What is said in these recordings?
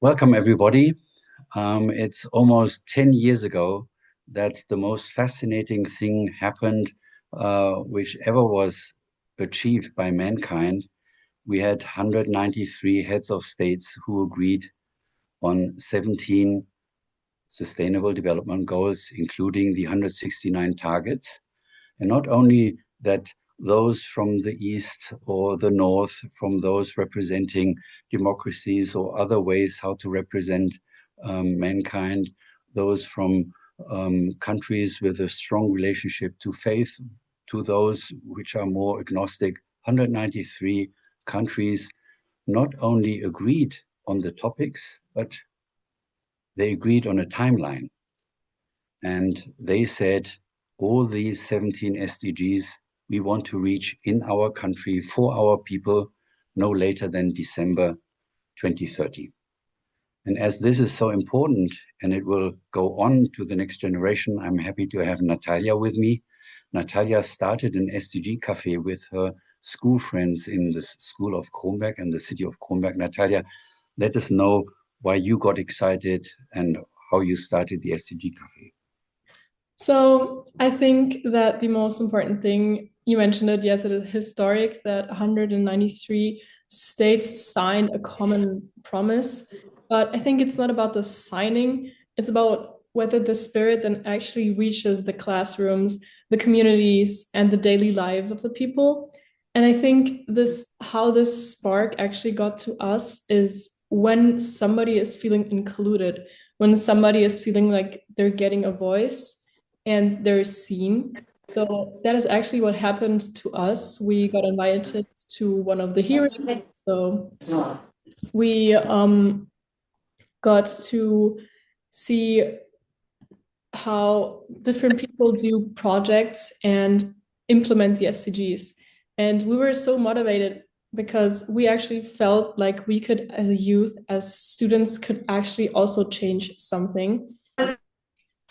Welcome, everybody. It's almost 10 years ago that the most fascinating thing happened, which ever was achieved by mankind. We had 193 heads of states who agreed on 17 sustainable development goals, including the 169 targets. And not only that, those from the East or the North, from those representing democracies or other ways how to represent mankind, those from countries with a strong relationship to faith, to those which are more agnostic, 193 countries not only agreed on the topics, but they agreed on a timeline. And they said, all these 17 SDGs we want to reach in our country for our people no later than December 2030. And as this is so important and it will go on to the next generation, I'm happy to have Natalia with me. Natalia started an SDG Café with her school friends in the school of Kronberg and the city of Kronberg. Natalia, let us know why you got excited and how you started the SDG Café. So I think that the most important thing, you mentioned it, yes, it is historic that 193 states signed a common promise. But I think it's not about the signing, it's about whether the spirit then actually reaches the classrooms, the communities, and the daily lives of the people. And I think how this spark actually got to us is when somebody is feeling included, when somebody is feeling like they're getting a voice and they're seen. So that is actually what happened to us. We got invited to one of the hearings. So we got to see how different people do projects and implement the SDGs. And we were so motivated because we actually felt like we could, as a youth, as students, could actually also change something.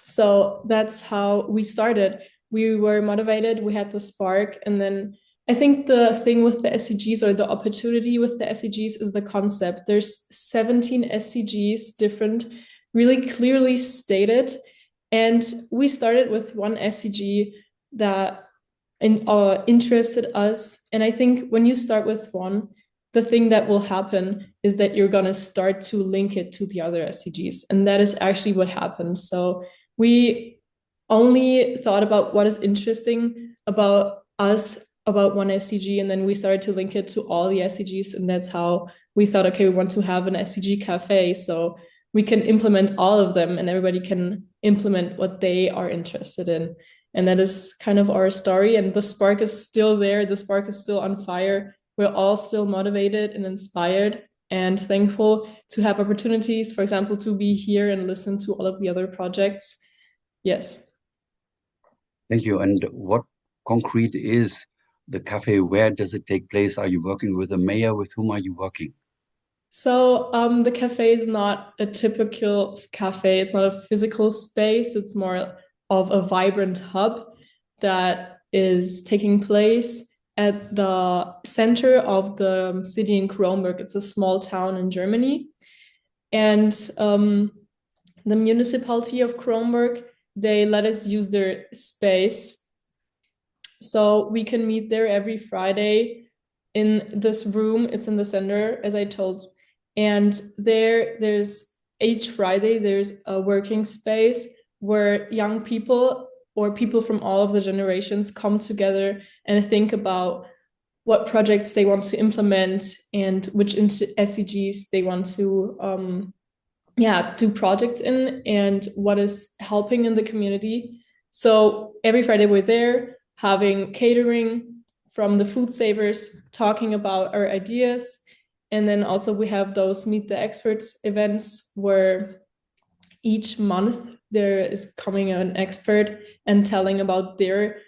So that's how we started. We were motivated, we had the spark. And then I think the thing with the SDGs, or the opportunity with the SDGs, is the concept. There's 17 SDGs, different, really clearly stated. And we started with one SDG that interested us. And I think when you start with one, the thing that will happen is that you're going to start to link it to the other SDGs. And that is actually what happened. So we only thought about what is interesting about us, about one SDG, and then we started to link it to all the SDGs. And that's how we thought, okay, we want to have an SDG cafe so we can implement all of them and everybody can implement what they are interested in. And that is kind of our story. And the spark is still there. The spark is still on fire. We're all still motivated and inspired and thankful to have opportunities, for example, to be here and listen to all of the other projects. Yes. Thank you. And what concrete is the cafe? Where does it take place? Are you working with the mayor? With whom are you working? So the cafe is not a typical cafe. It's not a physical space. It's more of a vibrant hub that is taking place at the center of the city in Kronberg. It's a small town in Germany. And the municipality of Kronberg, they let us use their space. So we can meet there every Friday in this room. It's in the center, as I told. And there's each Friday, there's a working space where young people or people from all of the generations come together and think about what projects they want to implement and which SDGs they want to do projects in and what is helping in the community. So every Friday we're there having catering from the food savers, talking about our ideas. And then also we have those Meet the Experts events where each month there is coming an expert and telling about their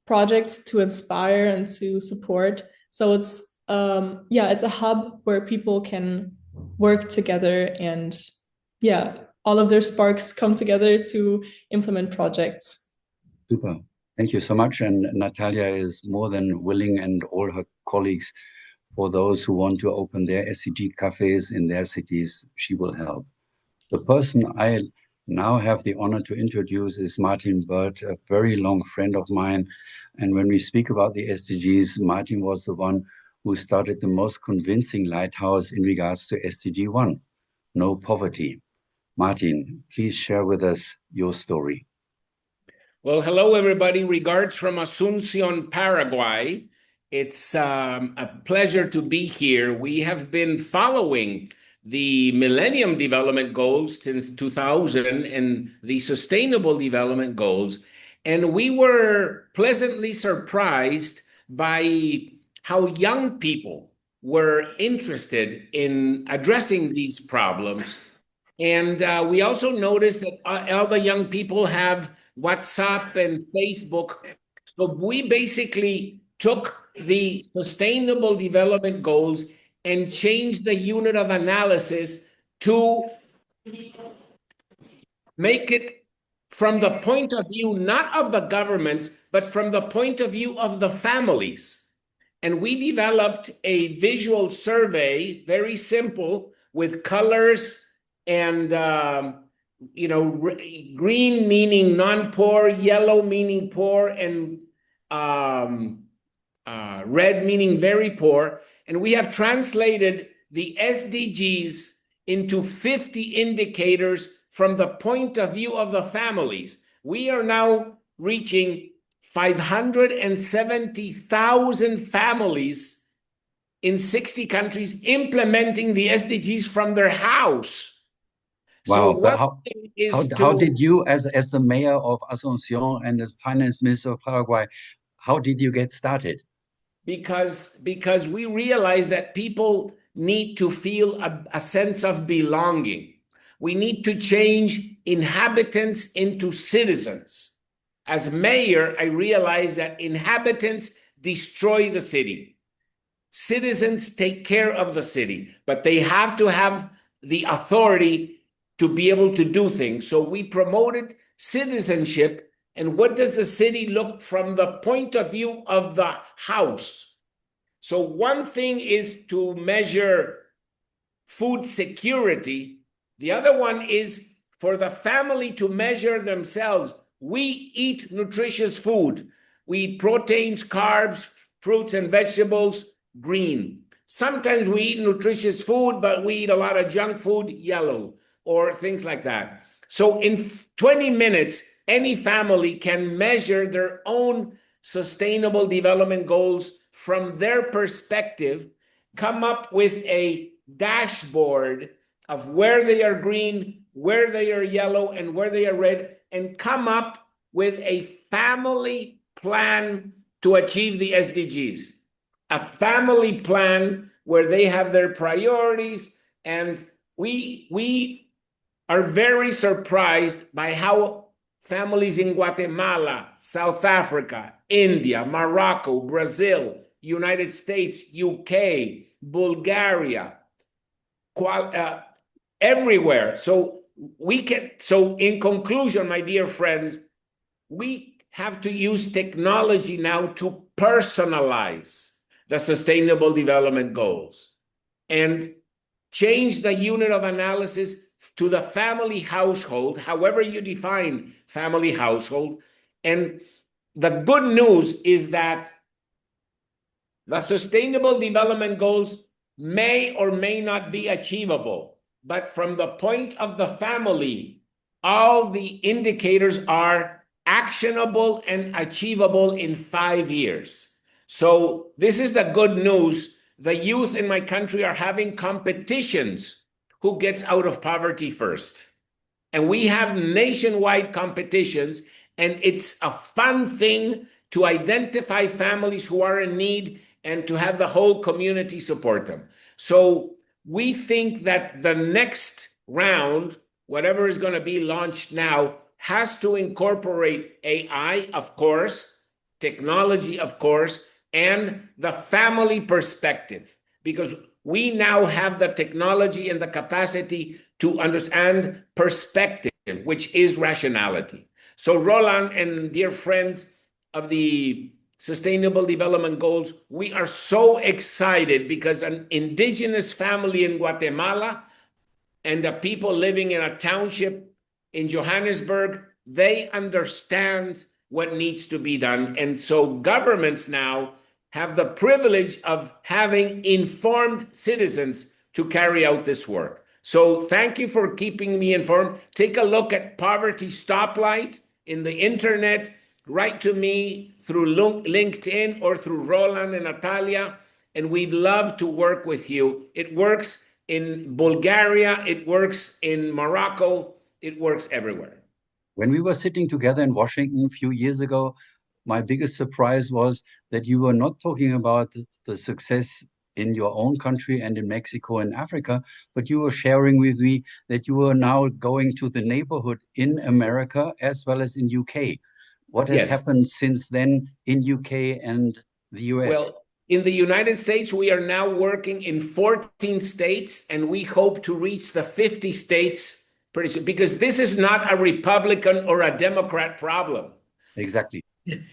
projects to inspire and to support. So it's it's a hub where people can work together and all of their sparks come together to implement projects. Super. Thank you so much. And Natalia is more than willing, and all her colleagues, for those who want to open their SDG cafes in their cities. She will help. The person I now have the honor to introduce is Martin Burt, a very long friend of mine. And when we speak about the SDGs, Martin was the one who started the most convincing lighthouse in regards to SDG 1, no poverty. Martin, please share with us your story. Well, hello, everybody. Regards from Asunción, Paraguay. It's a pleasure to be here. We have been following the Millennium Development Goals since 2000 and the Sustainable Development Goals. And we were pleasantly surprised by how young people were interested in addressing these problems. And we also noticed that all the young people have WhatsApp and Facebook. So we basically took the Sustainable Development Goals and changed the unit of analysis to make it from the point of view, not of the governments, but from the point of view of the families. And we developed a visual survey, very simple, with colors and, green meaning non-poor, yellow meaning poor, and red meaning very poor. And we have translated the SDGs into 50 indicators from the point of view of the families. We are now reaching 570,000 families in 60 countries implementing the SDGs from their house. Wow, so but how did you, as the mayor of Asunción and as finance minister of Paraguay, how did you get started? Because we realize that people need to feel a sense of belonging. We need to change inhabitants into citizens. As mayor, I realize that inhabitants destroy the city. Citizens take care of the city, but they have to have the authority to be able to do things. So we promoted citizenship. And what does the city look from the point of view of the house? So one thing is to measure food security. The other one is for the family to measure themselves. We eat nutritious food. We eat proteins, carbs, fruits and vegetables, green. Sometimes we eat nutritious food, but we eat a lot of junk food, yellow, or things like that. So in 20 minutes, any family can measure their own sustainable development goals from their perspective, come up with a dashboard of where they are green, where they are yellow, and where they are red, and come up with a family plan to achieve the SDGs. A family plan where they have their priorities, and we are very surprised by how families in Guatemala, South Africa, India, Morocco, Brazil, United States, UK, Bulgaria, everywhere. So in conclusion, my dear friends, we have to use technology now to personalize the Sustainable Development Goals and change the unit of analysis to the family household, however you define family household. And the good news is that the Sustainable Development Goals may or may not be achievable, but from the point of the family, all the indicators are actionable and achievable in 5 years. So this is the good news. The youth in my country are having competitions who gets out of poverty first. And we have nationwide competitions, and it's a fun thing to identify families who are in need and to have the whole community support them. So we think that the next round, whatever is going to be launched now, has to incorporate AI, of course, technology, of course, and the family perspective, because we now have the technology and the capacity to understand perspective, which is rationality. So Roland and dear friends of the Sustainable Development Goals. We are so excited because an indigenous family in Guatemala and the people living in a township in Johannesburg, they understand what needs to be done. And so governments now have the privilege of having informed citizens to carry out this work. So thank you for keeping me informed. Take a look at Poverty Stoplight in the internet. Write to me through LinkedIn or through Roland and Natalia, and we'd love to work with you. It works in Bulgaria, it works in Morocco, it works everywhere. When we were sitting together in Washington a few years ago, my biggest surprise was that you were not talking about the success in your own country and in Mexico and Africa, but you were sharing with me that you are now going to the neighborhood in America as well as in UK. What has happened since then in UK and the US? Well, in the United States, we are now working in 14 states, and we hope to reach the 50 states pretty soon, because this is not a Republican or a Democrat problem. Exactly.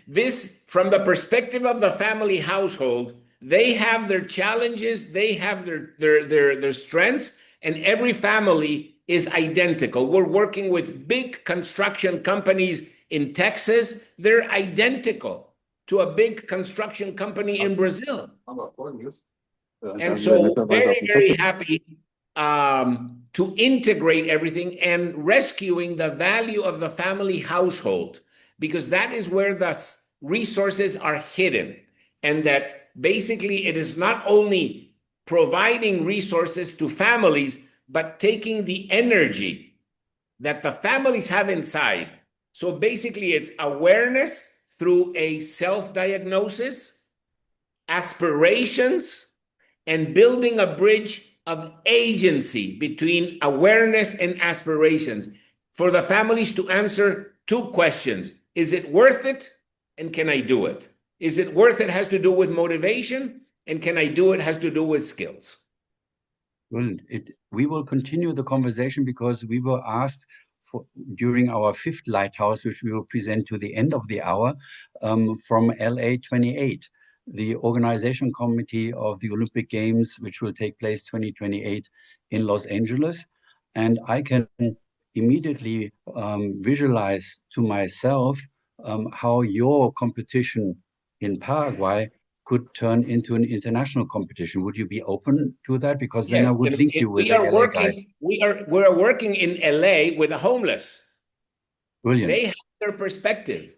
This, from the perspective of the family household, they have their challenges, they have their strengths, and every family is identical. We're working with big construction companies in Texas. They're identical to a big construction company in Brazil. And so very, very happy to integrate everything and rescuing the value of the family household, because that is where the resources are hidden. And that basically it is not only providing resources to families, but taking the energy that the families have inside. So basically it's awareness through a self-diagnosis, aspirations, and building a bridge of agency between awareness and aspirations for the families to answer two questions. Is it worth it? And can I do it? Is it worth it has to do with motivation, and can I do it has to do with skills. Well, we will continue the conversation because we were asked during our 5th Lighthouse, which we will present to the end of the hour, from LA 28, the organization committee of the Olympic Games, which will take place 2028 in Los Angeles. And I can immediately visualize to myself how your competition in Paraguay could turn into an international competition. Would you be open to that? Because then I would link you with the LA guys. We're working in LA with the homeless. Brilliant. They have their perspective.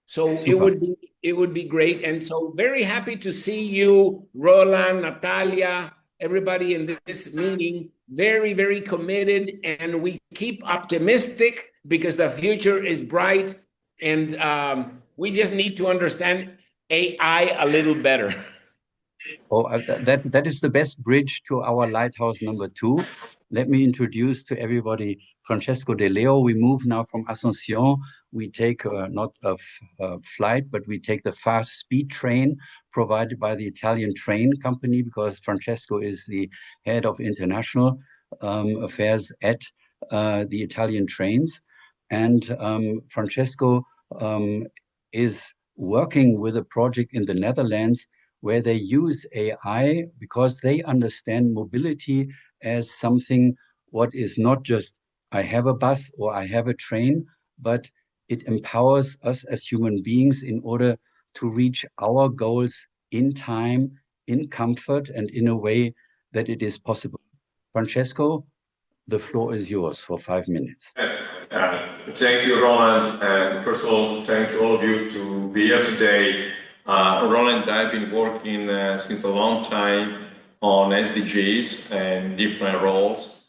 So it would be great. And so very happy to see you, Roland, Natalia, everybody in this meeting, very, very committed. And we keep optimistic because the future is bright. And we just need to understand AI a little better. Oh, that is the best bridge to our lighthouse number 2. Let me introduce to everybody Francesco de Leo. We move now from Asunción. We take not a flight, but we take the fast speed train provided by the Italian train company, because Francesco is the head of international affairs at the Italian trains. And Francesco is working with a project in the Netherlands where they use AI because they understand mobility as something what is not just I have a bus or I have a train, but it empowers us as human beings in order to reach our goals in time, in comfort, and in a way that it is possible. Francesco, the floor is yours for 5 minutes. Thank you, Roland. And first of all, thank you all of you to be here today. Roland, I've been working since a long time on SDGs and different roles,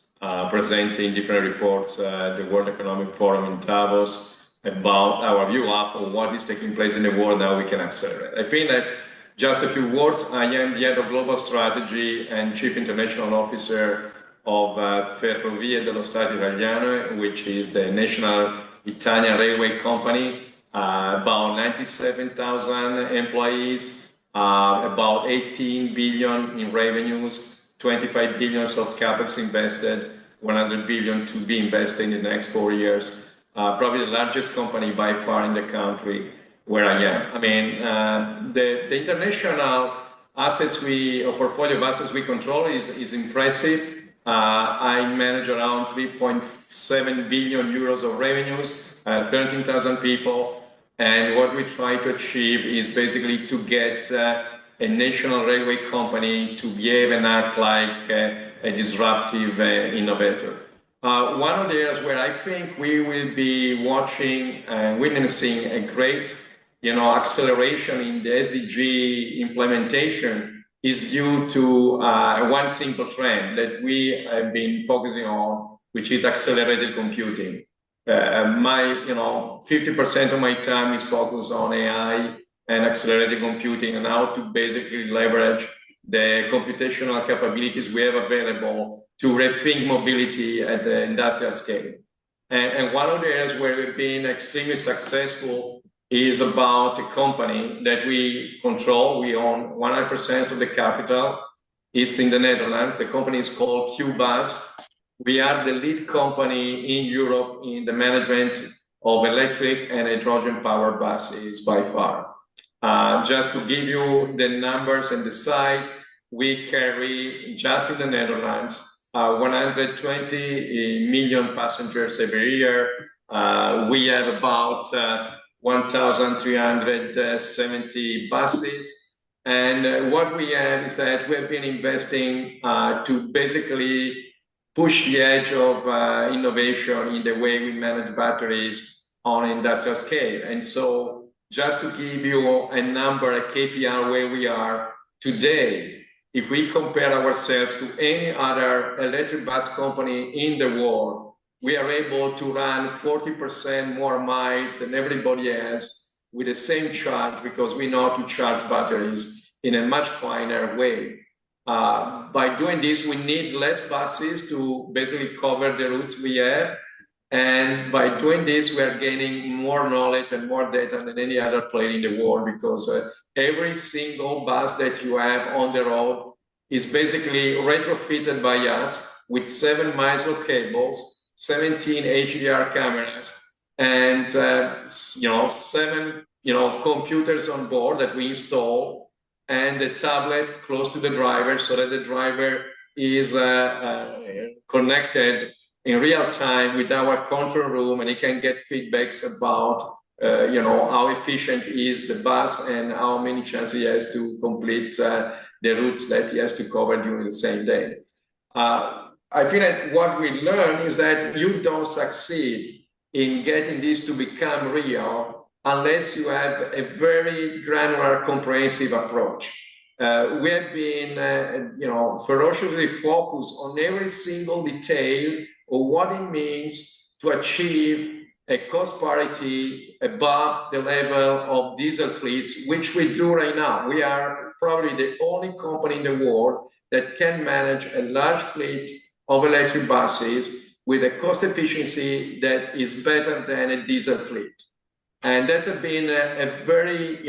presenting different reports at the World Economic Forum in Davos about our view up on what is taking place in the world, how we can accelerate. I think that just a few words, I am the head of global strategy and chief international officer of Ferrovie dello Stato Italiano, which is the national Italian railway company, about 97,000 employees, about 18 billion in revenues, 25 billion of capex invested, 100 billion to be invested in the next 4 years. Probably the largest company by far in the country. where I am. I mean, the international assets or portfolio of assets we control is impressive. I manage around 3.7 billion euros of revenues, 13,000 people. And what we try to achieve is basically to get a national railway company to behave and act like a disruptive innovator. One of the areas where I think we will be watching and witnessing a great acceleration in the SDG implementation is due to one simple trend that we have been focusing on, which is accelerated computing. 50% of my time is focused on AI and accelerated computing and how to basically leverage the computational capabilities we have available to rethink mobility at the industrial scale. And one of the areas where we've been extremely successful is about a company that we control. We own 100% of the capital. It's in the Netherlands. The company is called QBuzz. We are the lead company in Europe in the management of electric and hydrogen-powered buses by far. Just to give you the numbers and the size, we carry, just in the Netherlands, 120 million passengers every year. We have about 1,370 buses. And what we have is that we have been investing to basically push the edge of innovation in the way we manage batteries on industrial scale. And so just to give you a number, a KPI where we are today, if we compare ourselves to any other electric bus company in the world, we are able to run 40% more miles than everybody else with the same charge because we know how to charge batteries in a much finer way. By doing this, we need less buses to basically cover the routes we have. And by doing this, we are gaining more knowledge and more data than any other player in the world because every single bus that you have on the road is basically retrofitted by us with 7 miles of cables, 17 HDR cameras, and 7 computers on board that we install, and the tablet close to the driver so that the driver is connected in real time with our control room, and he can get feedbacks about how efficient is the bus and how many chances he has to complete the routes that he has to cover during the same day. I feel that what we learn is that you don't succeed in getting this to become real unless you have a very granular, comprehensive approach. We have been, ferociously focused on every single detail of what it means to achieve a cost parity above the level of diesel fleets, which we do right now. We are probably the only company in the world that can manage a large fleet of electric buses with a cost efficiency that is better than a diesel fleet. And that's been a very,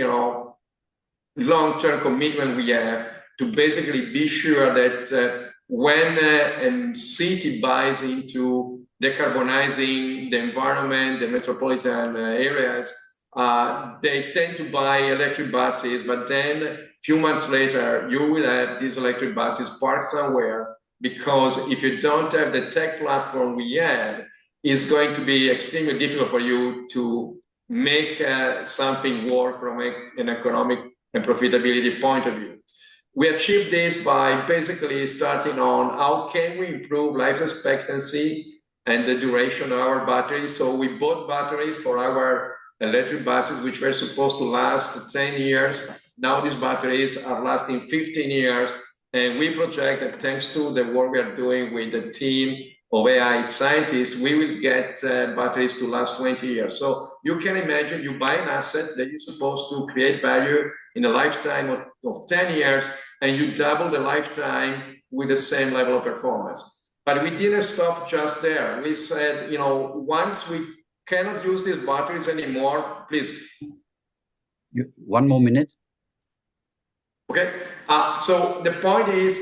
long-term commitment we have to basically be sure that when a city buys into decarbonizing the environment, the metropolitan areas, they tend to buy electric buses, but then a few months later, you will have these electric buses parked somewhere, because if you don't have the tech platform we have, it's going to be extremely difficult for you to make something work from an economic and profitability point of view. We achieved this by basically starting on how can we improve life expectancy and the duration of our batteries. So we bought batteries for our electric buses, which were supposed to last 10 years. Now these batteries are lasting 15 years. And we project that thanks to the work we are doing with the team of AI scientists, we will get batteries to last 20 years. So you can imagine you buy an asset that you're supposed to create value in a lifetime of 10 years, and you double the lifetime with the same level of performance. But we didn't stop just there. We said, once we cannot use these batteries anymore, please. 1 more minute. Okay. So the point is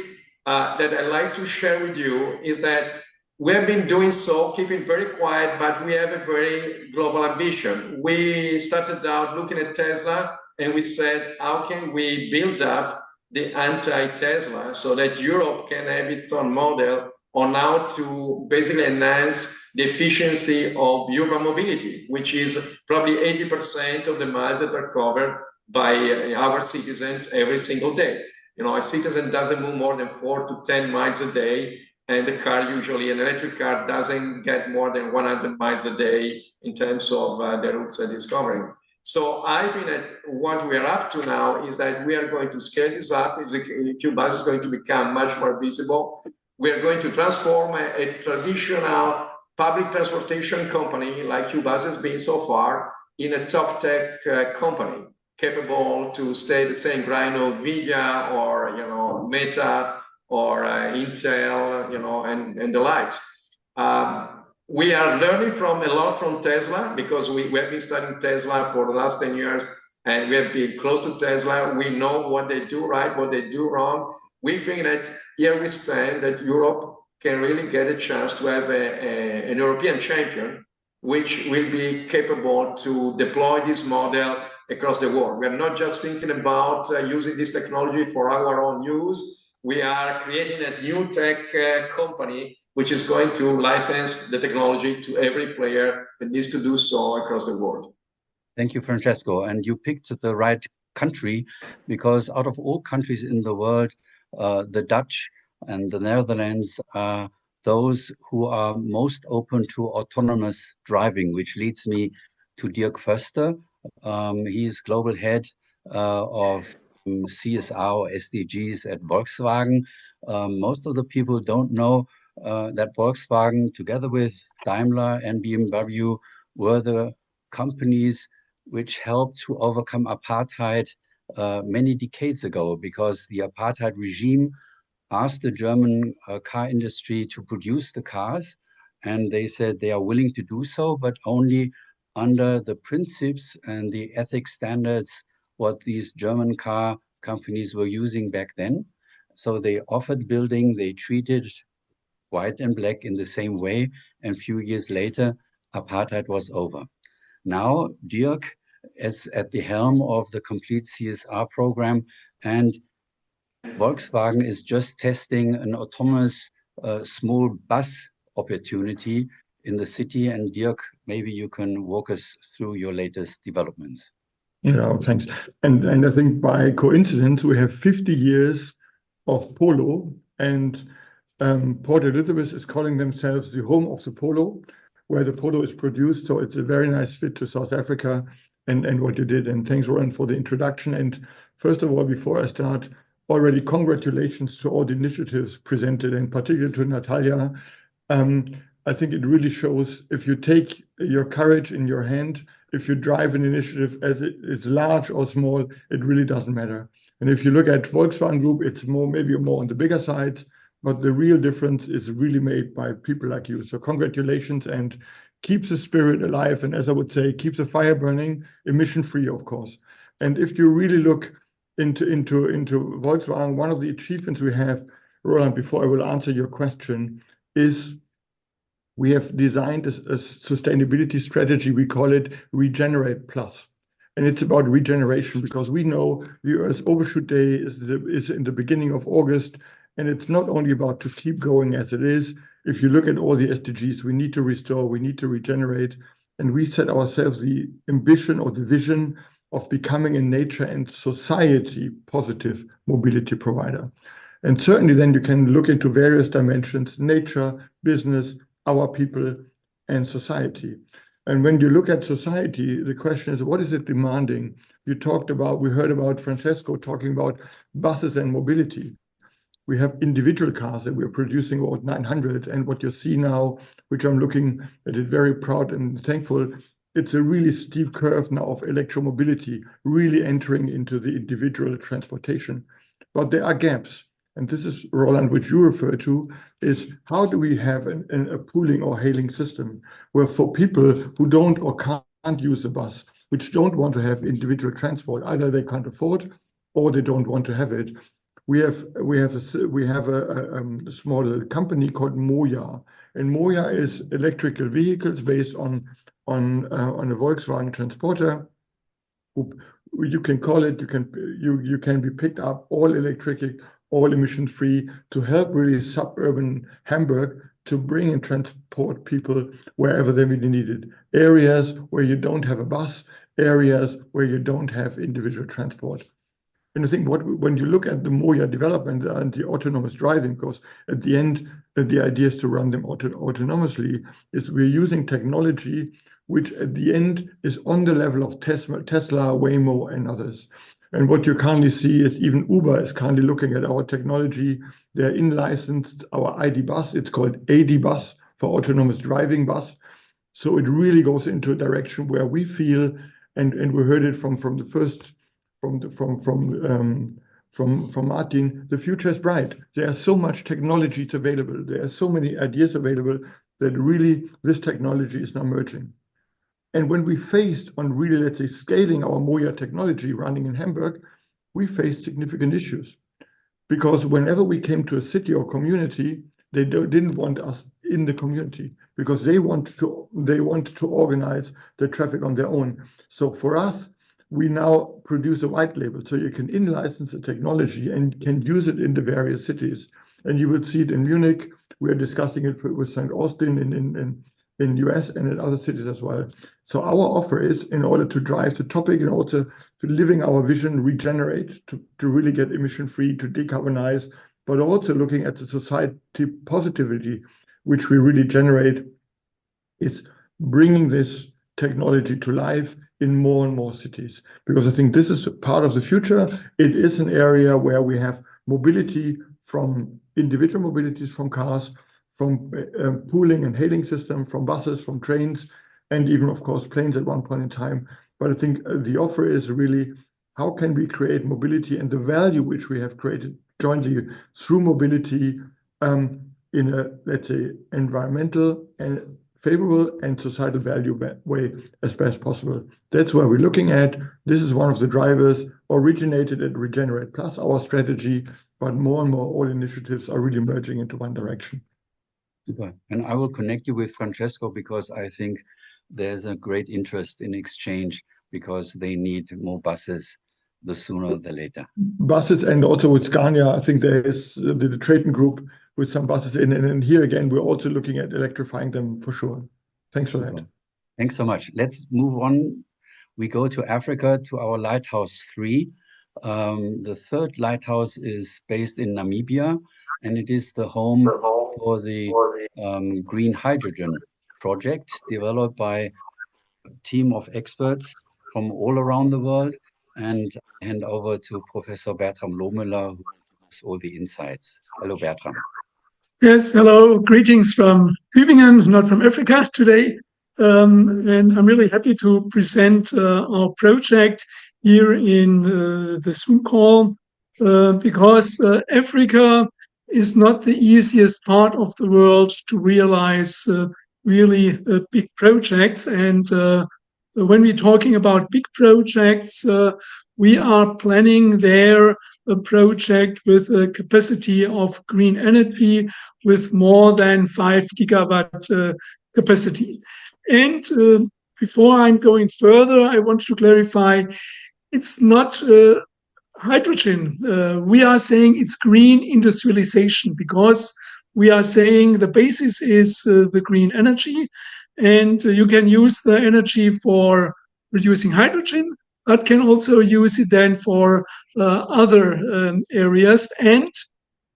that I'd like to share with you is that we have been doing so, keeping very quiet, but we have a very global ambition. We started out looking at Tesla, and we said, how can we build up the anti-Tesla so that Europe can have its own model on how to basically enhance the efficiency of urban mobility, which is probably 80% of the miles that are covered by our citizens every single day. You know, a citizen doesn't move more than 4 to 10 miles a day, and the car usually, an electric car doesn't get more than 100 miles a day in terms of the routes that it's covering. So I think that what we are up to now is that we are going to scale this up. QBuzz is going to become much more visible. We are going to transform a traditional public transportation company like QBuzz has been so far in a top tech company, capable to stay the same grind of NVIDIA or, you know, Meta or Intel, you know, and the likes. We are learning a lot from Tesla, because we have been studying Tesla for the last 10 years, and we have been close to Tesla. We know what they do right, what they do wrong. We think that here we stand, that Europe can really get a chance to have an European champion, which will be capable to deploy this model across the world. We are not just thinking about using this technology for our own use. We are creating a new tech company which is going to license the technology to every player that needs to do so across the world. Thank you, Francesco. And you picked the right country, because out of all countries in the world, the Dutch and the Netherlands are those who are most open to autonomous driving, which leads me to Dirk Voeste. He's global head of CSR or SDGs at Volkswagen. Most of the people don't know that Volkswagen, together with Daimler and BMW, were the companies which helped to overcome apartheid many decades ago, because the apartheid regime asked the German car industry to produce the cars, and they said they are willing to do so, but only under the principles and the ethics standards what these German car companies were using back then. So they offered building, they treated white and black in the same way, and a few years later, apartheid was over. Now, Dirk is at the helm of the complete CSR program, and Volkswagen is just testing an autonomous small bus opportunity in the city. And Dirk, maybe you can walk us through your latest developments. Yeah, thanks. And I think by coincidence, we have 50 years of Polo, and Port Elizabeth is calling themselves the home of the Polo, where the Polo is produced. So it's a very nice fit to South Africa and what you did. And thanks, Roland, for the introduction. And first of all, before I start, already congratulations to all the initiatives presented, and particularly to Natalia. I think it really shows, if you take your courage in your hand, if you drive an initiative as it's large or small, it really doesn't matter. And if you look at Volkswagen Group, it's maybe more on the bigger side, but the real difference is really made by people like you. So congratulations, and keep the spirit alive. And as I would say, keep the fire burning, emission-free, of course. And if you really look into Volkswagen, one of the achievements we have, Roland, before I will answer your question, is we have designed a sustainability strategy. We call it Regenerate Plus. And it's about regeneration, because we know the Earth's Overshoot Day is in the beginning of August. And it's not only about to keep going as it is. If you look at all the SDGs, we need to restore, we need to regenerate. And we set ourselves the ambition or the vision of becoming a nature and society positive mobility provider. And certainly then you can look into various dimensions: nature, business, our people, and society. And when you look at society, the question is, what is it demanding? We heard about Francesco talking about buses and mobility. We have individual cars that we're producing, about 900. And what you see now, which I'm looking at it very proud and thankful, it's a really steep curve now of electromobility, really entering into the individual transportation. But there are gaps. And this is, Roland, which you refer to, is how do we have a pooling or hailing system where for people who don't or can't use a bus, which don't want to have individual transport, either they can't afford or they don't want to have it, we have a small company called Moja, and Moja is electrical vehicles based on a Volkswagen transporter. You can call it. You can be picked up, all electric, all emission free, to help really suburban Hamburg to bring and transport people wherever they really need it. Areas where you don't have a bus, areas where you don't have individual transport. And I think when you look at the Moja development and the autonomous driving, because at the end, the idea is to run them autonomously, is we're using technology which at the end is on the level of Tesla, Waymo, and others. And what you currently see is even Uber is currently looking at our technology. They're in-licensed our ID bus. It's called AD bus, for autonomous driving bus. So it really goes into a direction where we feel, and we heard it from Martin, the future is bright. There's so much technology available. There are so many ideas available that really this technology is now merging. And when we faced on really, let's say, scaling our Moja technology running in Hamburg, we faced significant issues. Because whenever we came to a city or community, they didn't want us in the community because they want to organize the traffic on their own. So for us, we now produce a white label, so you can in-license the technology and can use it in the various cities. And you would see it in Munich. We are discussing it with St. Austin in US and in other cities as well. So our offer is, in order to drive the topic and also to living our vision, regenerate, to really get emission-free, to decarbonize, but also looking at the society positivity, which we really generate, is bringing this technology to life in more and more cities. Because I think this is a part of the future. It is an area where we have mobility from individual mobilities, from cars, from pooling and hailing system, from buses, from trains, and even, of course, planes at one point in time. But I think the offer is really, how can we create mobility and the value which we have created jointly through mobility in a, let's say, environmental and favorable and societal value way as best possible. That's where we're looking at. This is one of the drivers originated at Regenerate Plus, our strategy, but more and more all initiatives are really merging into one direction. Super. And I will connect you with Francesco because I think there's a great interest in exchange because they need more buses the sooner the later. Buses, and also with Scania, I think there is the Traton group with some buses in. And here again, we're also looking at electrifying them for sure. Thanks for that. Thanks so much. Let's move on. We go to Africa to our Lighthouse 3. The third lighthouse is based in Namibia, and it is the home for the green hydrogen project developed by a team of experts from all around the world. And hand over to Professor Bertram Lohmüller, who will give us all the insights. Hello, Bertram. Yes, hello. Greetings from Tübingen, not from Africa today. And I'm really happy to present our project here in the Zoom call because Africa is not the easiest part of the world to realize really big projects. And when we're talking about big projects, we are planning there a project with a capacity of green energy with more than 5 gigawatt capacity. And before I'm going further, I want to clarify, it's not hydrogen. We are saying it's green industrialization because we are saying the basis is the green energy, and you can use the energy for producing hydrogen, but can also use it then for other areas. And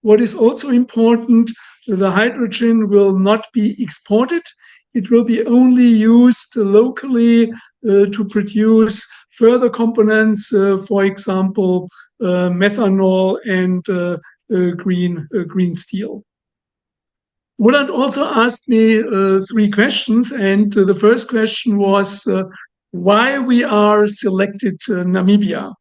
what is also important, the hydrogen will not be exported. It will be only used locally to produce further components, for example, methanol and green steel. Roland also asked me 3 questions, and the first question was why we are selected Namibia.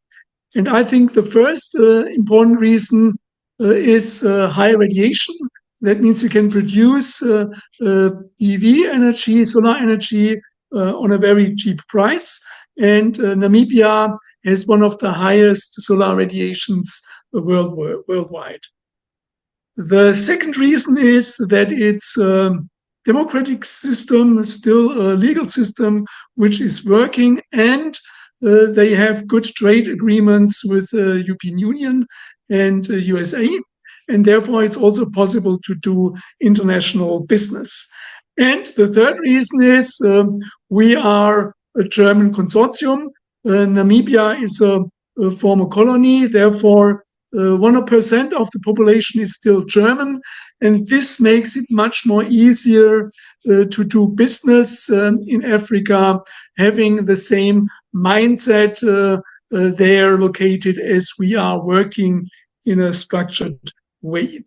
And I think the first important reason is high radiation. That means you can produce PV energy, solar energy, on a very cheap price. And Namibia has one of the highest solar radiations worldwide. The second reason is that it's democratic system, still a legal system which is working, and they have good trade agreements with the European Union and USA, and therefore it's also possible to do international business. And the third reason is we are a German consortium. Namibia is a former colony, therefore 1% of the population is still German, and this makes it much more easier to do business in Africa, having the same mindset there located as we are working in a structured way.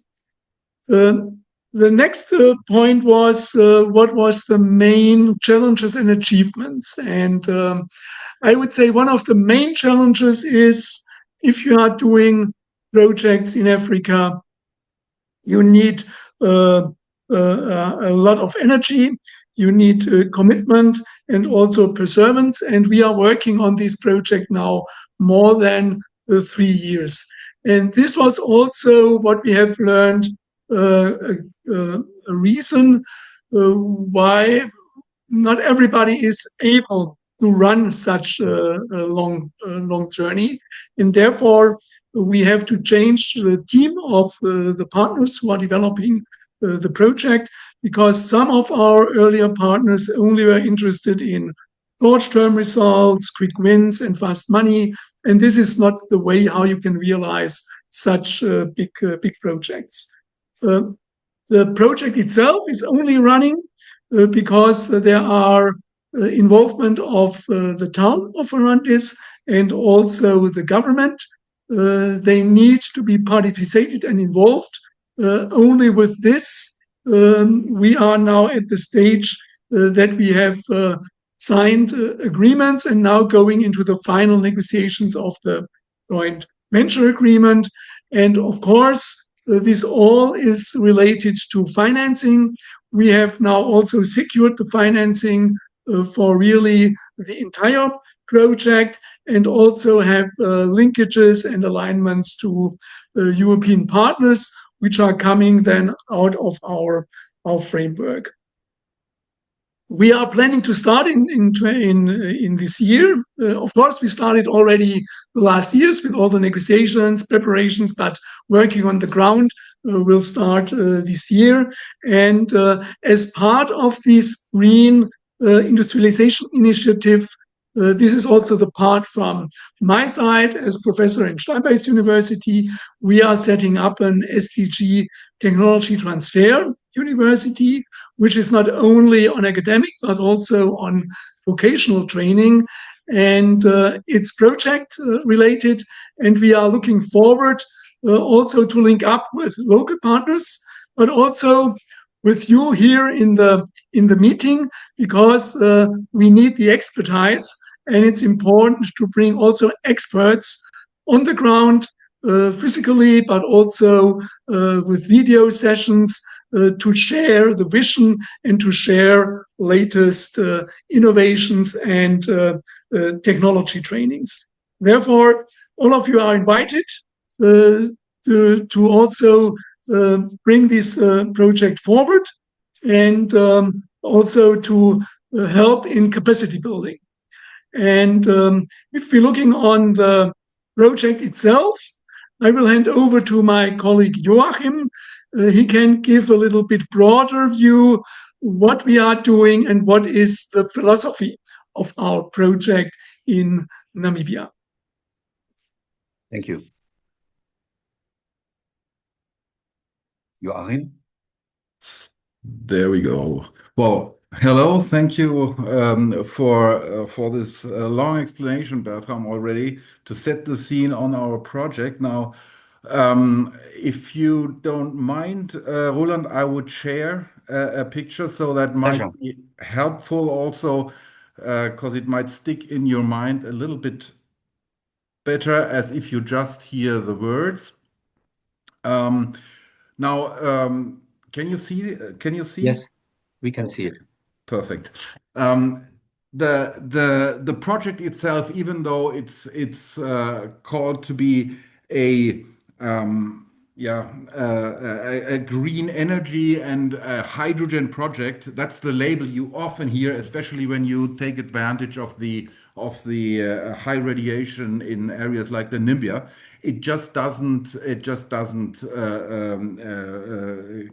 The next point was what was the main challenges and achievements, and I would say one of the main challenges is if you are doing projects in Africa, you need a lot of energy, you need commitment and also perseverance. And we are working on this project now more than 3 years. And this was also what we have learned, a reason why not everybody is able to run such a long journey. And therefore, we have to change the team of the partners who are developing the project, because some of our earlier partners only were interested in short-term results, quick wins, and fast money. And this is not the way how you can realize such big projects. The project itself is only running because there are involvement of the town of Orantis and also the government. They need to be participated and involved. Only with this, we are now at the stage that we have signed agreements and now going into the final negotiations of the joint venture agreement. And of course, this all is related to financing. We have now also secured the financing for really the entire project, and also have linkages and alignments to European partners, which are coming then out of our framework. We are planning to start in this year. Of course, we started already the last years with all the negotiations, preparations, but working on the ground will start this year. And as part of this green industrialization initiative, this is also the part from my side as professor in Steinbeis University. We are setting up an SDG technology transfer university, which is not only on academic, but also on vocational training. And it's project related. And we are looking forward also to link up with local partners, but also with you here in the meeting, because we need the expertise, and it's important to bring also experts on the ground physically, but also with video sessions to share the vision and to share latest innovations and technology trainings. Therefore, all of you are invited to also bring this project forward, and also to help in capacity building. And if we're looking on the project itself, I will hand over to my colleague Joachim. He can give a little bit broader view what we are doing and what is the philosophy of our project in Namibia. Thank you. Joachim? There we go. Well, hello. Thank you for this long explanation, Bertram, already to set the scene on our project. Now, if you don't mind, Roland, I would share a picture, so that might be helpful also, because it might stick in your mind a little bit better as if you just hear the words. Now, can you see? Yes, we can see it. Perfect. The project itself, even though it's called to be a a green energy and a hydrogen project. That's the label you often hear, especially when you take advantage of the high radiation in areas like the Namibia. It just doesn't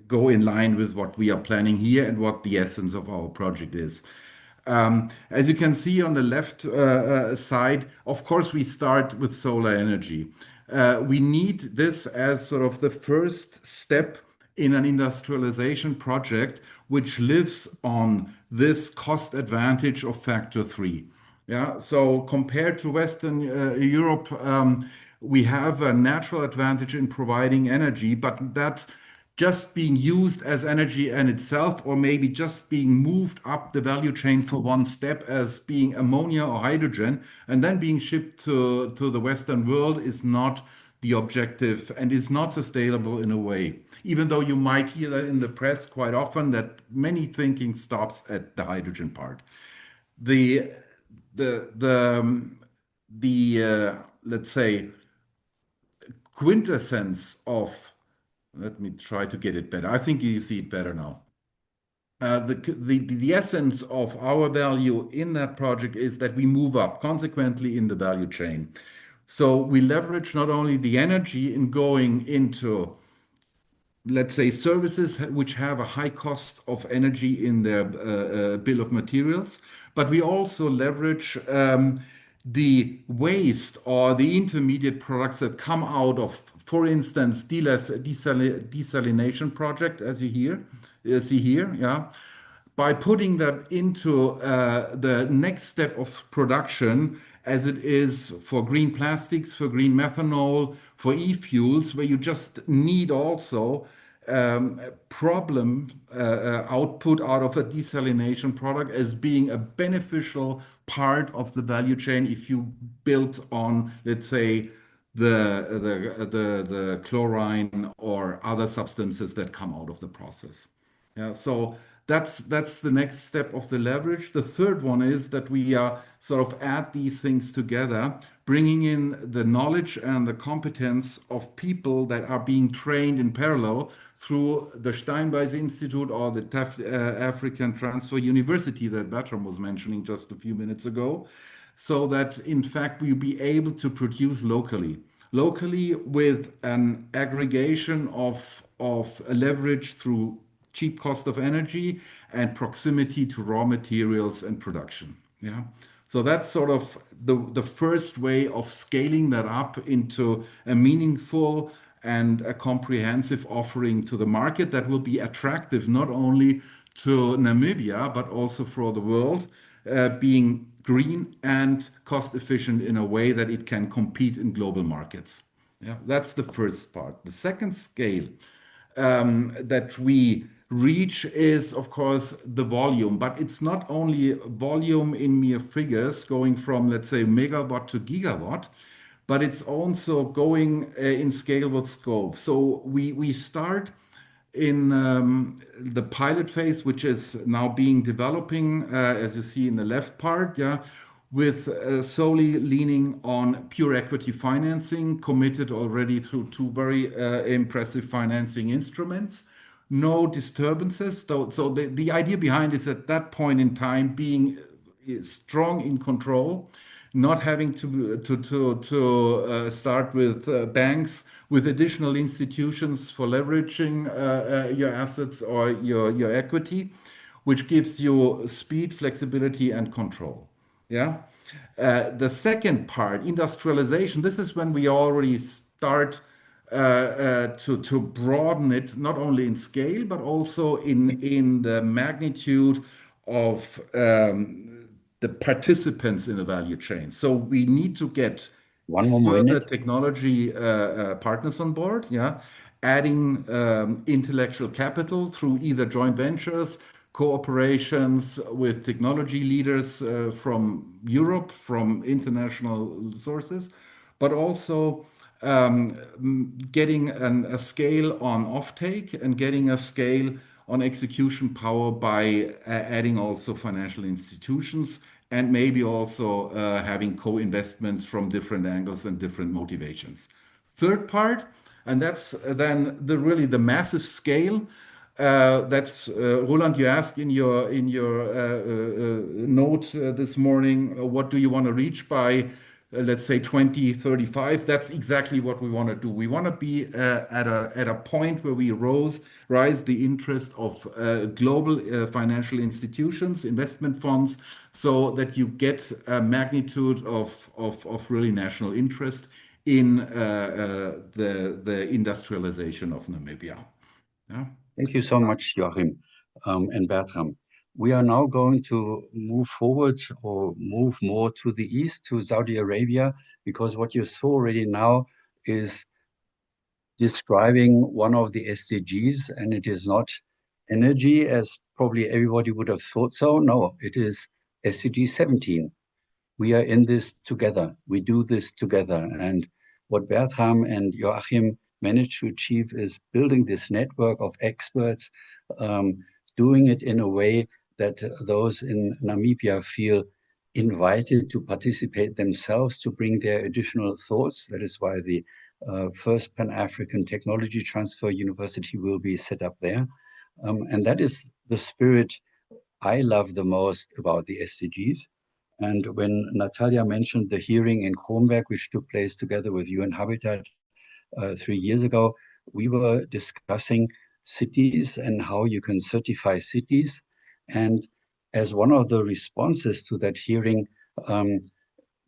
go in line with what we are planning here and what the essence of our project is. As you can see on the left side, of course, we start with solar energy. We need this as sort of the first step in an industrialization project, which lives on this cost advantage of factor 3. Yeah, so compared to Western Europe, we have a natural advantage in providing energy, but that just being used as energy in itself, or maybe just being moved up the value chain for one step as being ammonia or hydrogen, and then being shipped to the Western world is not the objective and is not sustainable in a way. Even though you might hear that in the press quite often, that many thinking stops at the hydrogen part. Let's say quintessence of, let me try to get it better. I think you see it better now. The essence of our value in that project is that we move up consequently in the value chain. So we leverage not only the energy in going into, let's say, services which have a high cost of energy in their bill of materials, but we also leverage the waste or the intermediate products that come out of, for instance, desalination project, as you see here, yeah. By putting that into the next step of production, as it is for green plastics, for green methanol, for e-fuels, where you just need also problem output out of a desalination product as being a beneficial part of the value chain if you build on, let's say, the chlorine or other substances that come out of the process. Yeah, so that's the next step of the leverage. The third one is that we sort of add these things together, bringing in the knowledge and the competence of people that are being trained in parallel through the Steinbeis Institute or the African Transfer University that Bertram was mentioning just a few minutes ago, so that in fact we'll be able to produce locally with an aggregation of a leverage through cheap cost of energy and proximity to raw materials and production. Yeah. So that's sort of the first way of scaling that up into a meaningful and a comprehensive offering to the market that will be attractive not only to Namibia, but also for the world, being green and cost efficient in a way that it can compete in global markets. Yeah, that's the first part. The second scale that we reach is, of course, the volume, but it's not only volume in mere figures going from, let's say, megawatt to gigawatt, but it's also going in scale with scope. So we start in the pilot phase, which is now being developing, as you see in the left part, yeah, with solely leaning on pure equity financing, committed already through two very impressive financing instruments. No disturbances. So the idea behind is at that point in time being strong in control, not having to start with banks, with additional institutions for leveraging your assets or your equity, which gives you speed, flexibility, and control. Yeah. The second part, industrialization, this is when we already start to broaden it, not only in scale, but also in the magnitude of the participants in the value chain. So we need to get further technology partners on board, yeah, adding intellectual capital through either joint ventures, cooperations with technology leaders from Europe, from international sources, but also getting a scale on offtake and getting a scale on execution power by adding also financial institutions and maybe also having co-investments from different angles and different motivations. Third part, And that's then really the massive scale. That's Roland, you asked in your note this morning, what do you want to reach by, let's say 2035? That's exactly what we want to do. We want to be at a point where we rise the interest of global financial institutions, investment funds, so that you get a magnitude of really national interest in the industrialization of Namibia. Yeah. Thank you so much, Joachim and Bertram. We are now going to move forward or move more to the east, to Saudi Arabia, because what you saw already now is describing one of the SDGs, and it is not energy, as probably everybody would have thought so. No, it is SDG 17. We are in this together. We do this together. And what Bertram and Joachim managed to achieve is building this network of experts, doing it in a way that those in Namibia feel invited to participate themselves, to bring their additional thoughts. That is why the first Pan-African Technology Transfer University will be set up there. And that is the spirit I love the most about the SDGs. And when Natalia mentioned the hearing in Kronberg, which took place together with UN Habitat 3 years ago, we were discussing cities and how you can certify cities. And as one of the responses to that hearing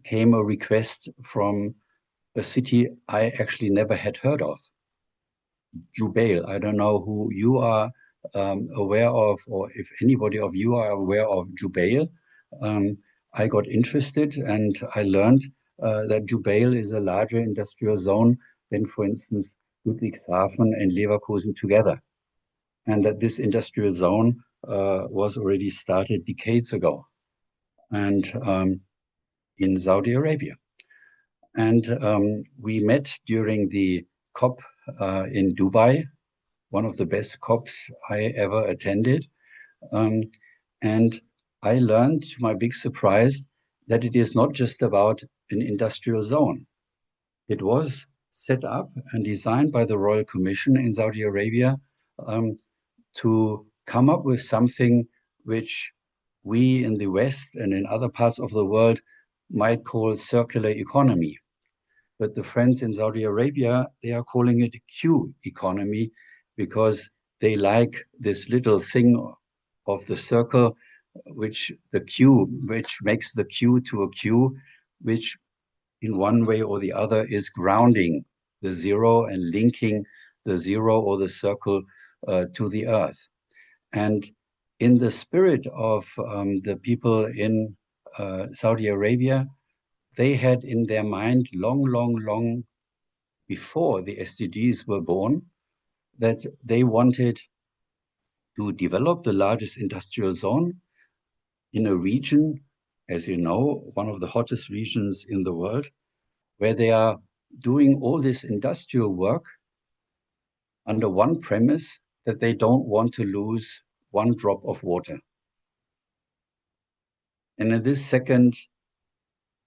came a request from a city I actually never had heard of, Jubail. I don't know who you are aware of, or if anybody of you are aware of Jubail. I got interested and I learned that Jubail is a larger industrial zone than, for instance, Ludwigshafen and Leverkusen together. And that this industrial zone was already started decades ago, and in Saudi Arabia. And we met during the COP in Dubai, one of the best COPs I ever attended. And I learned, to my big surprise, that it is not just about an industrial zone. It was set up and designed by the Royal Commission in Saudi Arabia to come up with something which we in the West and in other parts of the world might call circular economy. But the friends in Saudi Arabia, they are calling it Q economy, because they like this little thing of the circle, which makes the Q to a Q, which in one way or the other is grounding the zero and linking the zero or the circle to the earth. And in the spirit of the people in Saudi Arabia, they had in their mind long before the SDGs were born, that they wanted to develop the largest industrial zone in a region, as you know, one of the hottest regions in the world, where they are doing all this industrial work under one premise, that they don't want to lose one drop of water. And in this second,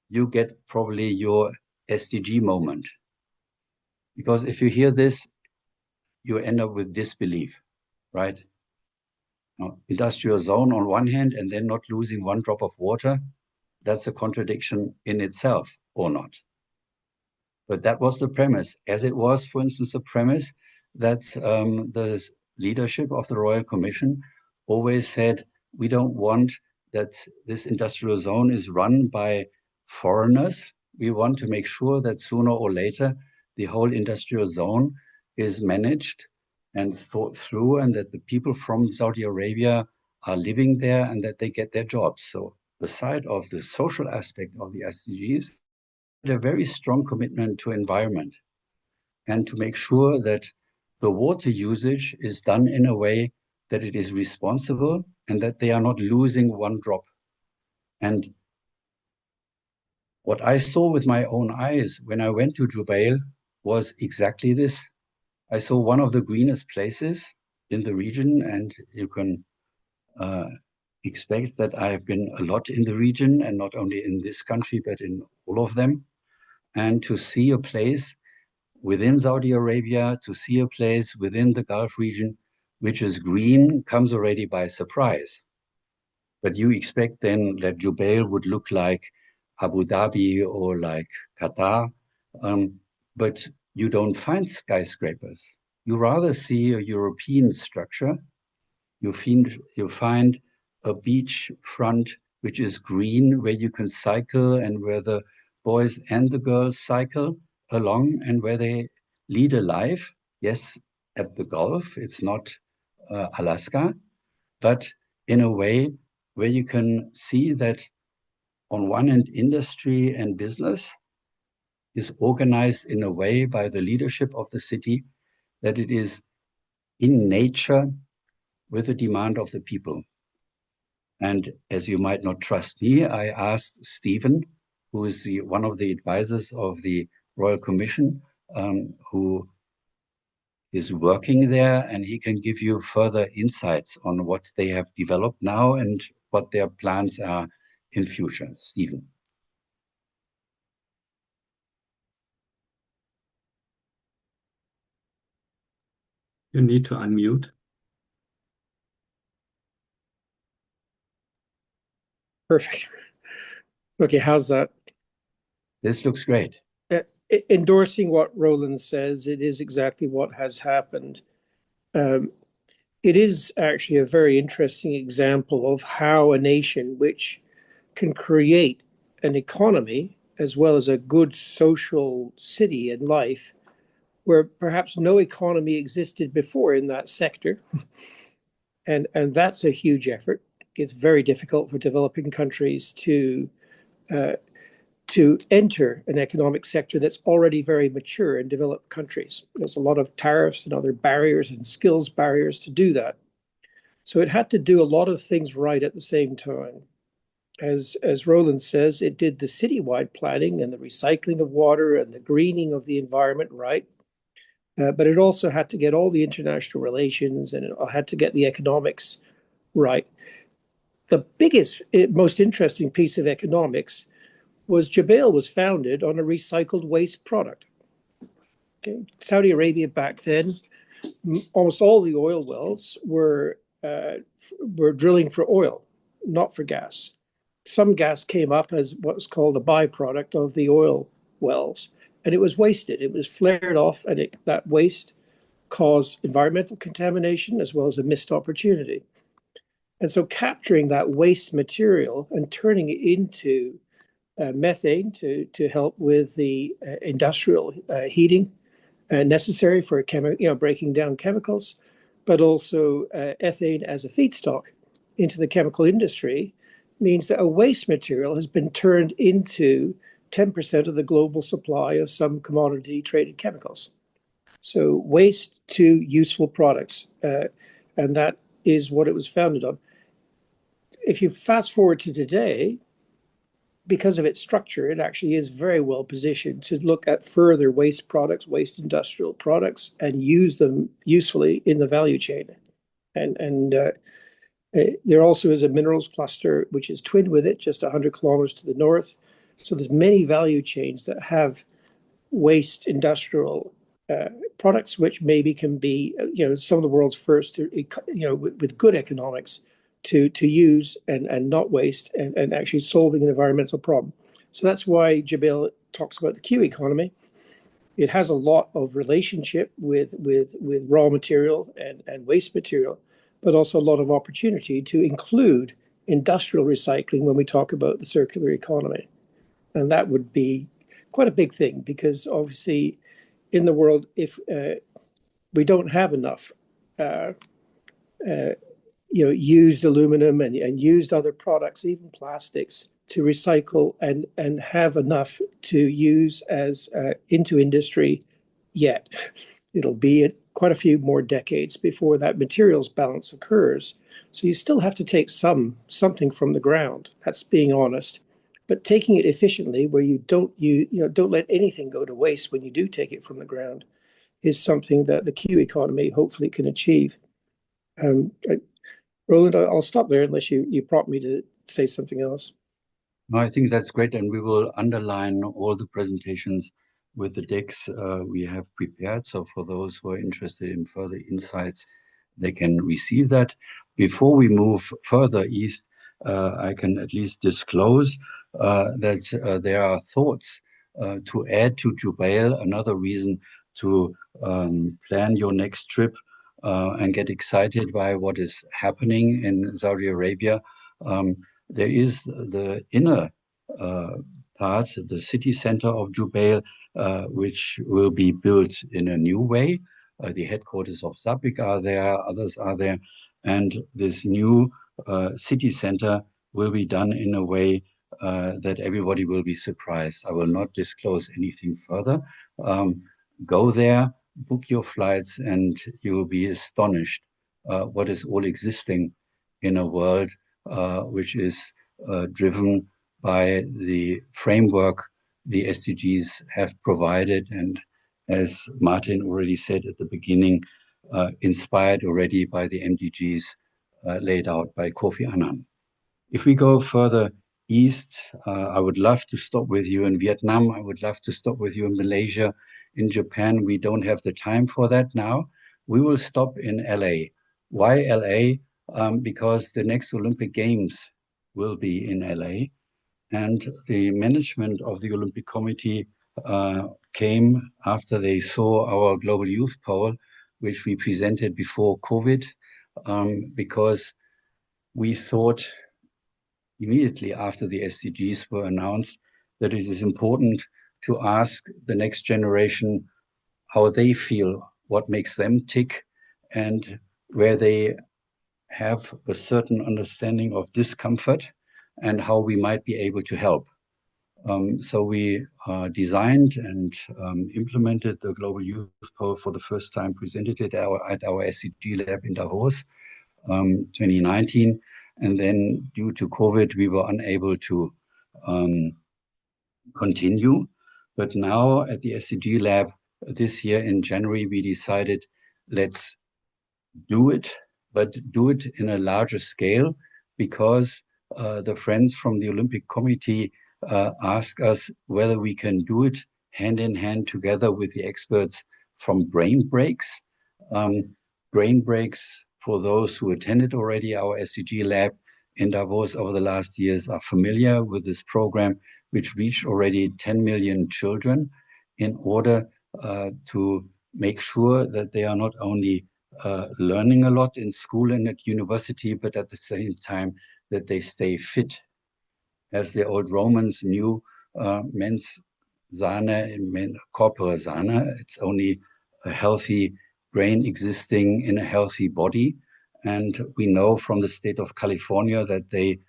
you get probably your SDG moment. Because if you hear this, you end up with disbelief, right? Now, industrial zone on one hand, and then not losing one drop of water, that's a contradiction in itself, or not. But that was the premise, as it was, for instance, a premise that the leadership of the Royal Commission always said, we don't want that this industrial zone is run by foreigners. We want to make sure that sooner or later, the whole industrial zone is managed and thought through, and that the people from Saudi Arabia are living there and that they get their jobs. So the side of the social aspect of the SDGs, a very strong commitment to environment and to make sure that the water usage is done in a way that it is responsible and that they are not losing one drop. And what I saw with my own eyes when I went to Jubail was exactly this. I saw one of the greenest places in the region, and you can expect that I have been a lot in the region, and not only in this country, but in all of them. And to see a place within Saudi Arabia to see a place within the Gulf region which is green comes already by surprise. But you expect then that Jubail would look like Abu Dhabi or like Qatar, but you don't find skyscrapers. You rather see a European structure. You find a beach front which is green, where you can cycle and where the boys and the girls cycle along and where they lead a life. Yes, at the Gulf, it's not Alaska, but in a way where you can see that on one hand, industry and business is organized in a way by the leadership of the city that it is in nature with the demand of the people. And as you might not trust me, I asked Stephan, who is one of the advisors of the Royal Commission, who is working there, and he can give you further insights on what they have developed now and what their plans are in future. Stephan. You need to unmute. Perfect. Okay, how's that? This looks great. Endorsing what Roland says, it is exactly what has happened. It is actually a very interesting example of how a nation which can create an economy as well as a good social city and life, where perhaps no economy existed before in that sector. And that's a huge effort. It's very difficult for developing countries to enter an economic sector that's already very mature in developed countries. There's a lot of tariffs and other barriers and skills barriers to do that. So it had to do a lot of things right at the same time. As Roland says, it did the citywide planning and the recycling of water and the greening of the environment right. But it also had to get all the international relations, and it had to get the economics right. The biggest, most interesting piece of economics was Jubail was founded on a recycled waste product. Okay. Saudi Arabia back then, almost all the oil wells were drilling for oil, not for gas. Some gas came up as what was called a byproduct of the oil wells, and it was wasted. It was flared off, and that waste caused environmental contamination as well as a missed opportunity. And so capturing that waste material and turning it into methane to help with the industrial heating necessary for breaking down chemicals, but also ethane as a feedstock into the chemical industry means that a waste material has been turned into 10% of the global supply of some commodity traded chemicals. So waste to useful products, and that is what it was founded on. If you fast forward to today, because of its structure, it actually is very well positioned to look at further waste products, waste industrial products, and use them usefully in the value chain. And there also is a minerals cluster, which is twinned with it, just 100 kilometers to the north. So there's many value chains that have waste industrial products, which maybe can be, some of the world's first, with good economics to use and not waste and actually solving an environmental problem. So that's why Jubail talks about the Q economy. It has a lot of relationship with raw material and waste material, but also a lot of opportunity to include industrial recycling when we talk about the circular economy. And that would be quite a big thing, because obviously in the world, if we don't have enough used aluminum and used other products, even plastics, to recycle and have enough to use as into industry yet. It'll be quite a few more decades before that materials balance occurs. So you still have to take something from the ground. That's being honest. But taking it efficiently, where you don't let anything go to waste when you do take it from the ground, is something that the Q economy hopefully can achieve. Roland, I'll stop there unless you prompt me to say something else. No, I think that's great, and we will underline all the presentations with the decks we have prepared. So for those who are interested in further insights, they can receive that. Before we move further east, I can at least disclose that there are thoughts to add to Jubail, another reason to plan your next trip and get excited by what is happening in Saudi Arabia. There is the inner part, the city center of Jubail, which will be built in a new way. The headquarters of SAPIC are there, others are there, and this new city center will be done in a way that everybody will be surprised. I will not disclose anything further. Go there, book your flights, and you will be astonished what is all existing in a world which is driven by the framework the SDGs have provided, and as Martin already said at the beginning, inspired already by the MDGs laid out by Kofi Annan. If we go further east, I would love to stop with you in Vietnam. I would love to stop with you in Malaysia. In Japan, we don't have the time for that now. We will stop in LA. Why LA? Because the next Olympic Games will be in LA. And the management of the Olympic Committee came after they saw our global youth poll, which we presented before COVID, because we thought immediately after the SDGs were announced that it is important to ask the next generation how they feel, what makes them tick, and where they have a certain understanding of discomfort and how we might be able to help. So we designed and implemented the Global Youth Poll for the first time, presented it at our SDG lab in Davos, 2019. And then due to COVID, we were unable to continue. But now at the SDG lab this year in January, we decided, let's do it, but do it in a larger scale, because the friends from the Olympic Committee ask us whether we can do it hand in hand together with the experts from Brain Breaks. Brain Breaks, for those who attended already our SDG lab in Davos over the last years, are familiar with this program, which reached already 10 million children, in order to make sure that they are not only learning a lot in school and at university, but at the same time that they stay fit. As the old Romans knew, mens sana in corpore sana, it's only a healthy brain existing in a healthy body. And we know from the state of California that they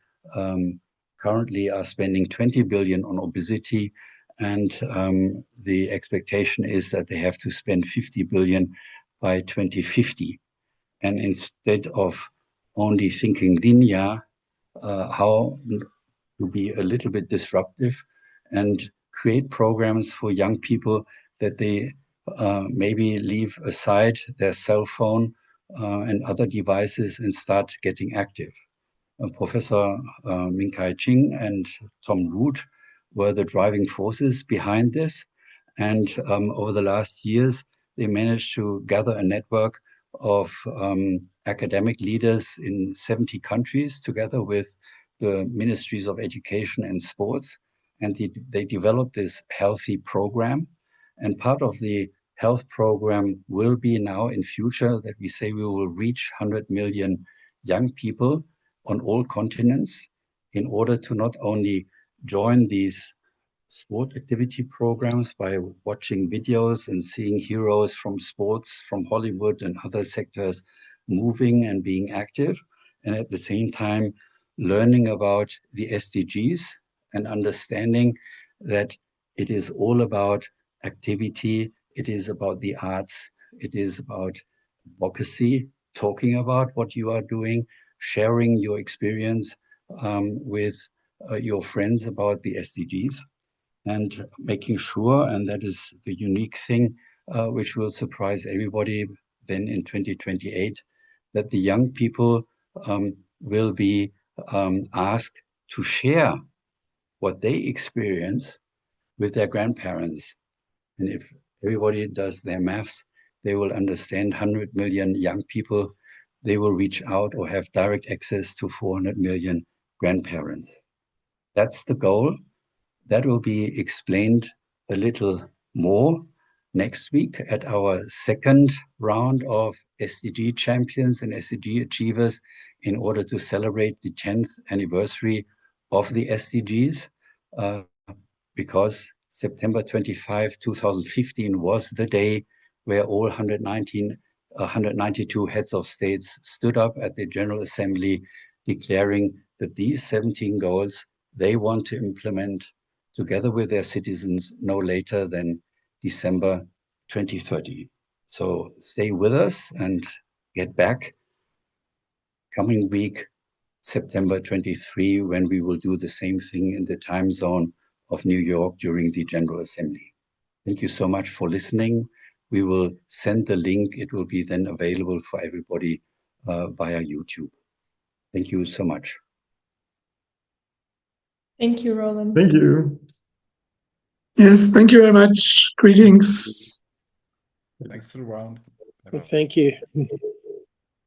currently are spending 20 billion on obesity, and the expectation is that they have to spend 50 billion by 2050. And instead of only thinking linear, how to be a little bit disruptive and create programs for young people that they maybe leave aside their cell phone and other devices and start getting active. Professor Min-Kai Ching and Tom Root were the driving forces behind this. And over the last years, they managed to gather a network of academic leaders in 70 countries, together with the ministries of education and sports. And they developed this healthy program. And part of the health program will be now in future that we say we will reach 100 million young people on all continents, in order to not only join these sport activity programs by watching videos and seeing heroes from sports, from Hollywood and other sectors moving and being active, and at the same time learning about the SDGs and understanding that it is all about activity, it is about the arts, it is about advocacy, talking about what you are doing, sharing your experience with your friends about the SDGs, and making sure, and that is the unique thing which will surprise everybody then in 2028, that the young people will be asked to share what they experience with their grandparents, And if everybody does their maths, they will understand 100 million young people. They will reach out or have direct access to 400 million grandparents. That's the goal. That will be explained a little more next week at our second round of SDG champions and SDG achievers in order to celebrate the 10th anniversary of the SDGs, because September 25, 2015 was the day where all 192 heads of states stood up at the General Assembly declaring that these 17 goals they want to implement together with their citizens no later than December 2030. So stay with us and get back coming week, September 23, when we will do the same thing in the time zone of New York during the General Assembly. Thank you so much for listening. We will send the link. It will be then available for everybody via YouTube. Thank you so much. Thank you, Roland. Thank you. Yes, thank you very much. Greetings. Thanks for the round. Well, thank you.